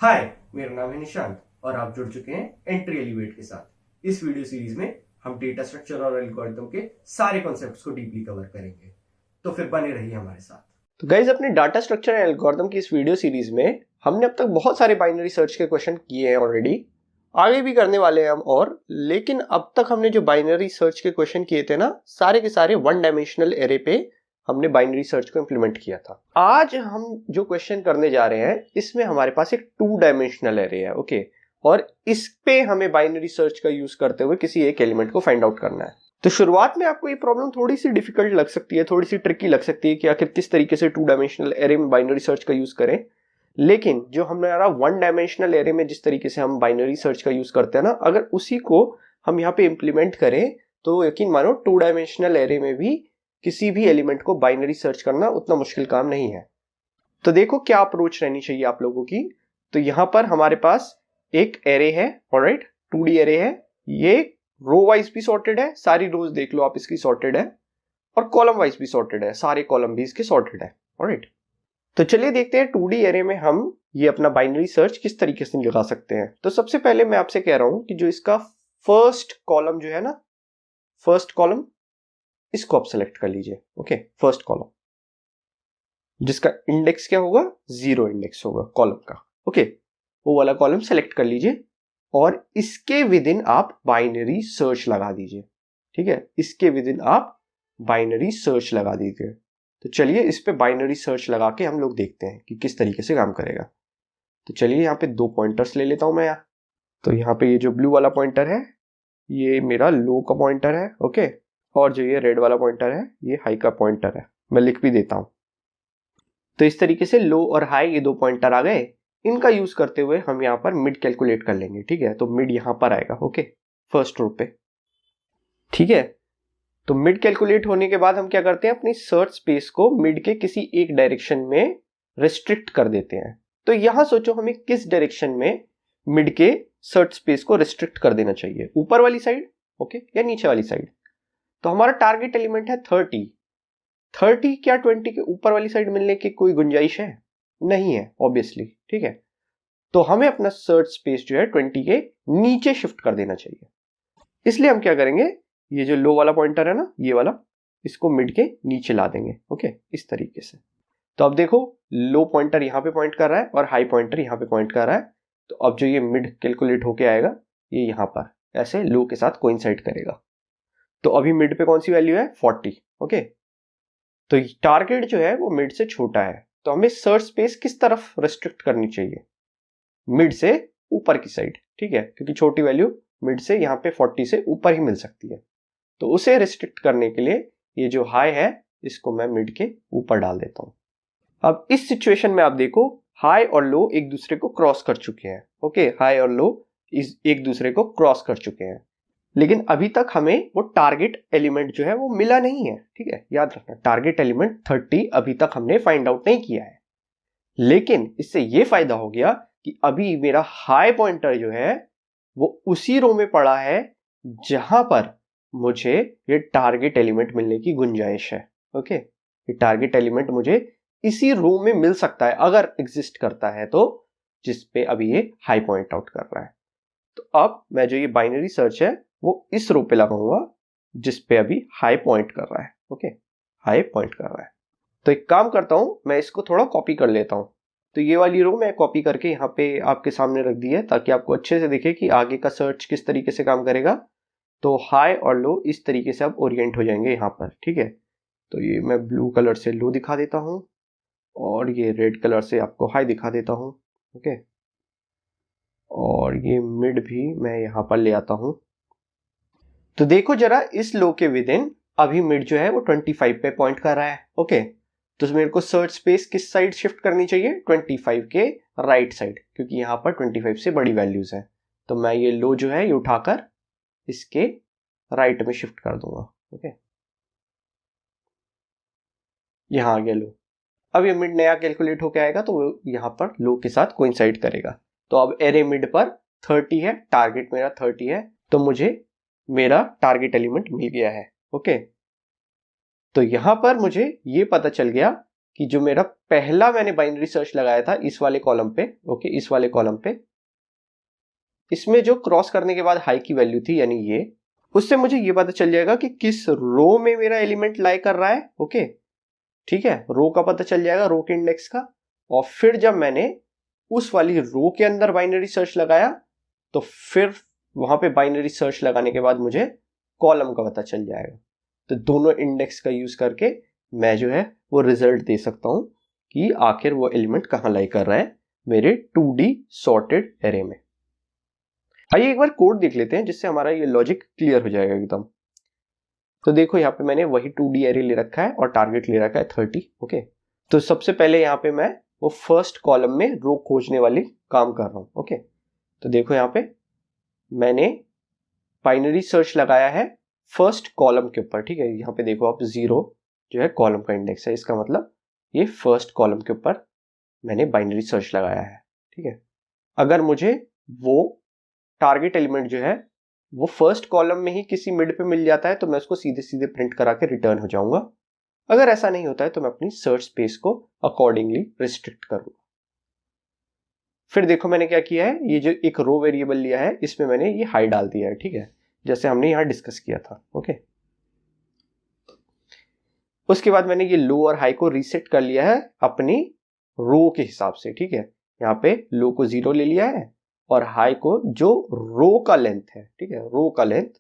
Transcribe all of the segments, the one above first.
हाय, मेरा नाम है निशांत और आप जुड़ चुके हैं एंट्री एलिवेट के साथ। इस वीडियो सीरीज में हम डेटा स्ट्रक्चर और एल्गोरिथम के सारे कॉन्सेप्ट्स को डीपली कवर करेंगे, तो फिर बने रहिए हमारे साथ। तो गाइज अपने डाटा स्ट्रक्चर एंड एल्गोरिथम की इस वीडियो सीरीज में हमने अब तक बहुत सारे बाइनरी सर्च के क्वेश्चन किए हैं ऑलरेडी, आगे भी करने वाले हैं हम। और लेकिन अब तक हमने जो बाइनरी सर्च के क्वेश्चन किए थे ना, सारे के सारे वन डायमेंशनल एरे पे हमने बाइनरी सर्च को इंप्लीमेंट किया था। आज हम जो क्वेश्चन करने जा रहे हैं इसमें हमारे पास एक टू डायमेंशनल एरे है, ओके। और इस पे हमें बाइनरी सर्च का यूज करते हुए किसी एक एलिमेंट को फाइंड आउट करना है। तो शुरुआत में आपको ये प्रॉब्लम थोड़ी सी डिफिकल्ट लग सकती है, थोड़ी सी ट्रिकी लग सकती है कि आखिर किस तरीके से टू डायमेंशनल एरे में बाइनरी सर्च का यूज करें। लेकिन जो हमारा वन डायमेंशनल एरे में जिस तरीके से हम बाइनरी सर्च का यूज करते हैं ना, अगर उसी को हम यहाँ पे इंप्लीमेंट करें तो यकीन मानो टू डायमेंशनल एरे में भी किसी भी एलिमेंट को बाइनरी सर्च करना उतना मुश्किल काम नहीं है। तो देखो क्या अप्रोच रहनी चाहिए आप लोगों की। तो यहाँ पर हमारे पास एक एरे है, ऑलराइट, 2D एरे है। ये रो वाइज भी सॉर्टेड है, सारी रोज देख लो आप इसकी सॉर्टेड है, और कॉलम वाइज भी सॉर्टेड है, सारे कॉलम भी इसके सॉर्टेड है, ऑलराइट। तो चलिए देखते हैं 2D एरे में हम ये अपना बाइनरी सर्च किस तरीके से लगा सकते हैं। तो सबसे पहले मैं आपसे कह रहा हूं कि जो इसका फर्स्ट कॉलम जो है ना, फर्स्ट कॉलम, इसको आप सेलेक्ट कर लीजिए, ओके। फर्स्ट कॉलम जिसका इंडेक्स क्या होगा, 0 इंडेक्स होगा कॉलम का, ओके। वो वाला कॉलम सेलेक्ट कर लीजिए और इसके विद इन आप बाइनरी सर्च लगा दीजिए, ठीक है। इसके विद इन आप बाइनरी सर्च लगा दीजिए। तो चलिए इस पे बाइनरी सर्च लगा के हम लोग देखते हैं कि किस तरीके से काम करेगा। तो चलिए यहाँ पे दो पॉइंटर्स ले लेता हूं मैं यहाँ। तो यहाँ पे ये जो ब्लू वाला पॉइंटर है ये मेरा लो का पॉइंटर है, ओके। और जो ये रेड वाला पॉइंटर है ये हाई का पॉइंटर है, मैं लिख भी देता हूं। तो इस तरीके से लो और हाई ये दो पॉइंटर आ गए। इनका यूज करते हुए हम यहाँ पर मिड कैलकुलेट कर लेंगे, ठीक है। तो मिड यहाँ पर आएगा, ओके, फर्स्ट रो पे, ठीक है। तो मिड कैलकुलेट होने के बाद हम क्या करते हैं, अपनी सर्च स्पेस को मिड के किसी एक डायरेक्शन में रिस्ट्रिक्ट कर देते हैं। तो यहां सोचो हमें किस डायरेक्शन में मिड के सर्च स्पेस को रिस्ट्रिक्ट कर देना चाहिए, ऊपर वाली साइड, ओके, या नीचे वाली साइड। तो हमारा टारगेट एलिमेंट है 30। 30 क्या 20 के ऊपर वाली साइड मिलने की कोई गुंजाइश है? नहीं है, ऑब्वियसली, ठीक है। तो हमें अपना सर्च स्पेस जो है 20 के नीचे शिफ्ट कर देना चाहिए। इसलिए हम क्या करेंगे, ये जो लो वाला पॉइंटर है ना, ये वाला, इसको मिड के नीचे ला देंगे, ओके, इस तरीके से। तो अब देखो लो पॉइंटर यहाँ पे पॉइंट कर रहा है और हाई पॉइंटर यहाँ पे पॉइंट कर रहा है। तो अब जो ये मिड कैलकुलेट होके आएगा ये यहाँ पर ऐसे लो के साथ कोइंसाइड करेगा। तो अभी मिड पे कौन सी वैल्यू है, 40, ओके। तो टारगेट जो है वो मिड से छोटा है, तो हमें सर्च स्पेस किस तरफ रेस्ट्रिक्ट करनी चाहिए, मिड से ऊपर की साइड, ठीक है, क्योंकि छोटी वैल्यू मिड से यहाँ पे 40 से ऊपर ही मिल सकती है। तो उसे रिस्ट्रिक्ट करने के लिए ये जो हाई है इसको मैं मिड के ऊपर डाल देता हूं। अब इस सिचुएशन में आप देखो हाई और लो एक दूसरे को क्रॉस कर चुके हैं, ओके। हाई और लो एक दूसरे को क्रॉस कर चुके हैं, लेकिन अभी तक हमें वो टारगेट एलिमेंट जो है वो मिला नहीं है, ठीक है। याद रखना टारगेट एलिमेंट 30 अभी तक हमने फाइंड आउट नहीं किया है। लेकिन इससे ये फायदा हो गया कि अभी मेरा हाई पॉइंटर जो है वो उसी रो में पड़ा है जहां पर मुझे ये टारगेट एलिमेंट मिलने की गुंजाइश है, ओके। ये टारगेट एलिमेंट मुझे इसी रो में मिल सकता है अगर एग्जिस्ट करता है, तो जिस पे अभी ये हाई पॉइंट आउट कर रहा है। तो अब मैं जो ये बाइनरी सर्च है वो इस रो पे लगाऊंगा जिस पे अभी हाई पॉइंट कर रहा है, ओके, हाई पॉइंट कर रहा है। तो एक काम करता हूं, मैं इसको थोड़ा कॉपी कर लेता हूं। तो ये वाली रो मैं कॉपी करके यहाँ पे आपके सामने रख दी है ताकि आपको अच्छे से दिखे कि आगे का सर्च किस तरीके से काम करेगा। तो हाई और लो इस तरीके से आप ओरिएंट हो जाएंगे यहाँ पर, ठीक है। तो ये मैं ब्लू कलर से लो दिखा देता हूँ और ये रेड कलर से आपको हाई दिखा देता हूँ, ओके। और ये मिड भी मैं यहाँ पर ले आता हूँ। तो देखो जरा इस लो के विद इन अभी मिड जो है वो 25 पे पॉइंट कर रहा है, ओके। तो मेरे को सर्च स्पेस किस साइड शिफ्ट करनी चाहिए, 25 के राइट साइड, क्योंकि यहाँ पर 25 से बड़ी वैल्यूज है। तो मैं ये लो जो है ये उठाकर इसके राइट में शिफ्ट कर दूंगा, ओके। यहाँ आ गया लो। अब ये मिड नया कैलकुलेट होके आएगा तो वो यहाँ पर लो के साथ कोइंसाइड करेगा। तो अब एरे मिड पर 30 है, टारगेट मेरा 30 है, तो मुझे मेरा टारगेट एलिमेंट मिल गया है, ओके। तो यहां पर मुझे ये पता चल गया कि जो मेरा पहला मैंने बाइनरी सर्च लगाया था इस वाले कॉलम पे, ओके, इस वाले कॉलम पे, इसमें जो क्रॉस करने के बाद हाई की वैल्यू थी यानी ये, उससे मुझे ये पता चल जाएगा कि किस रो में मेरा एलिमेंट लाई कर रहा है, ओके, ठीक है, रो का पता चल जाएगा, रो के इंडेक्स का। और फिर जब मैंने उस वाली रो के अंदर बाइनरी सर्च लगाया तो फिर वहां पे बाइनरी सर्च लगाने के बाद मुझे कॉलम का पता चल जाएगा। तो दोनों इंडेक्स का यूज करके मैं जो है वो रिजल्ट दे सकता हूं कि आखिर वो एलिमेंट कहां लाई कर रहा है मेरे 2D सॉर्टेड एरे में। आइए एक बार कोड देख लेते हैं जिससे हमारा ये लॉजिक क्लियर हो जाएगा एकदम। तो देखो यहाँ पे मैंने वही 2D एरे ले रखा है और टारगेट ले रखा है 30, ओके। तो सबसे पहले यहाँ पे मैं वो फर्स्ट कॉलम में रो खोजने वाली काम कर रहा हूँ, ओके। तो देखो यहाँ पे मैंने बाइनरी सर्च लगाया है फर्स्ट कॉलम के ऊपर, ठीक है। यहाँ पे देखो आप 0 जो है कॉलम का इंडेक्स है, इसका मतलब ये फर्स्ट कॉलम के ऊपर मैंने बाइनरी सर्च लगाया है, ठीक है। अगर मुझे वो टारगेट एलिमेंट जो है वो फर्स्ट कॉलम में ही किसी मिड पे मिल जाता है तो मैं उसको सीधे सीधे प्रिंट करा के रिटर्न हो जाऊंगा। अगर ऐसा नहीं होता है तो मैं अपनी सर्च स्पेस को अकॉर्डिंगली रिस्ट्रिक्ट करूंगा। फिर देखो मैंने क्या किया है, ये जो एक रो वेरिएबल लिया है इसमें मैंने ये हाई डाल दिया है, ठीक है, जैसे हमने यहां डिस्कस किया था, ओके। उसके बाद मैंने ये लो और हाई को रीसेट कर लिया है अपनी रो के हिसाब से, ठीक है। यहाँ पे लो को 0 ले लिया है और हाई को जो रो का लेंथ है, ठीक है, रो का लेंथ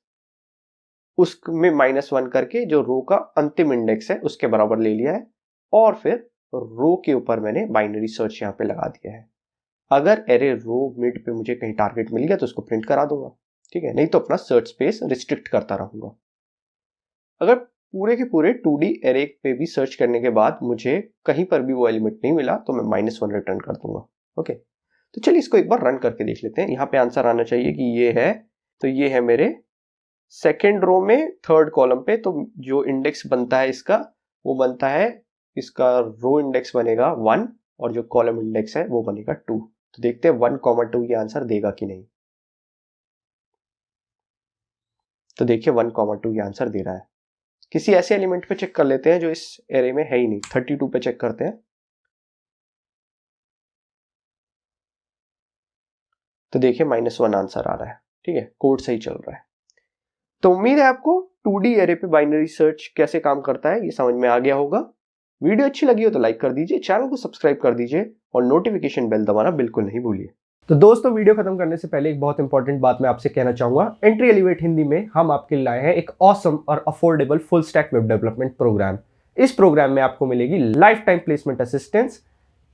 उसमें -1 करके जो रो का अंतिम इंडेक्स है उसके बराबर ले लिया है। और फिर रो के ऊपर मैंने बाइनरी सर्च यहाँ पे लगा दिया है। अगर एरे रो मिड पे मुझे कहीं टारगेट मिल गया तो उसको प्रिंट करा दूंगा, ठीक है, नहीं तो अपना सर्च स्पेस रिस्ट्रिक्ट करता रहूंगा। अगर पूरे के पूरे 2D एरे पे भी सर्च करने के बाद मुझे कहीं पर भी वो एलिमेंट नहीं मिला तो मैं -1 रिटर्न कर दूंगा, ओके। तो चलिए इसको एक बार रन करके देख लेते हैं। यहाँ पे आंसर आना चाहिए कि ये है, तो ये है मेरे सेकेंड रो में थर्ड कॉलम पे। तो जो इंडेक्स बनता है इसका वो बनता है, इसका रो इंडेक्स बनेगा 1 और जो कॉलम इंडेक्स है वो बनेगा 2। तो देखते हैं 1,2 ये आंसर देगा कि नहीं। तो देखिए 1,2 ये आंसर दे रहा है। किसी ऐसे एलिमेंट पे चेक कर लेते हैं जो इस एरे में है ही नहीं। 32 पे चेक करते हैं। तो देखिए -1 आंसर आ रहा है, ठीक है, कोड सही चल रहा है। तो उम्मीद है आपको 2D एरे पे बाइनरी सर्च कैसे काम करता है ये समझ में आ गया होगा। वीडियो अच्छी लगी हो तो लाइक कर दीजिए, चैनल को सब्सक्राइब कर दीजिए और नोटिफिकेशन बेल दबाना बिल्कुल नहीं भूलिए। तो दोस्तों वीडियो खत्म करने से पहले एक बहुत इंपॉर्टेंट बात मैं आपसे कहना चाहूंगा। एंट्री एलिवेट हिंदी में हम आपके लिए लाए हैं एक ऑसम और affordable full stack web development programme. इस प्रोग्राम में आपको मिलेगी life time placement assistance,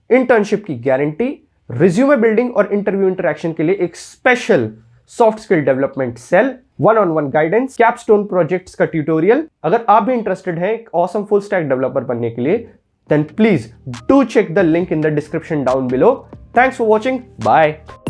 internship की गारंटी, रिज्यूमे बिल्डिंग और इंटरव्यू इंटरेक्शन के लिए एक special soft skill development cell, 1-on-1 guidance, capstone projects का ट्यूटोरियल। अगर आप भी इंटरेस्टेड हैं एक ऑसम फुल स्टैक डेवलपर बनने के लिए, then please do check the link in the description down below. Thanks for watching. Bye.